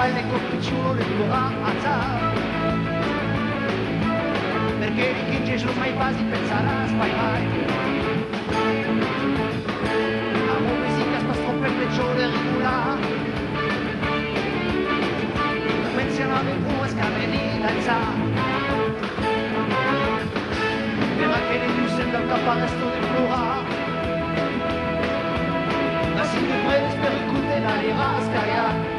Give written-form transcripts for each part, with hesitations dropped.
fai le corpicciulo le tuo ammazzare. Perché di chi Gesù mai quasi pensarà, mai mai. Amo musica sto per le giorni regular. Pensiamo a venire a scameni danzare. Per anche le luce del caparesto di flora. Ma si mi prende per écouter la lirascaia.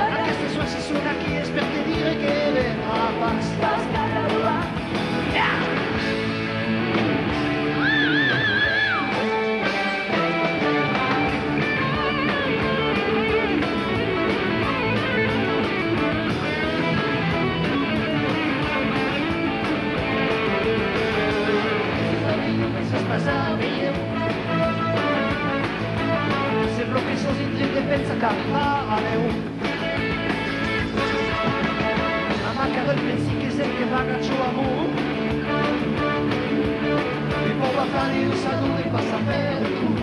Anche se sua si suona chi è per te dire che verrà basta. Se bloqué sos intrighi pensa che arrivare la manca del pensi che sei che vaga il suo amore mi può parlare un saluto e passa per tu.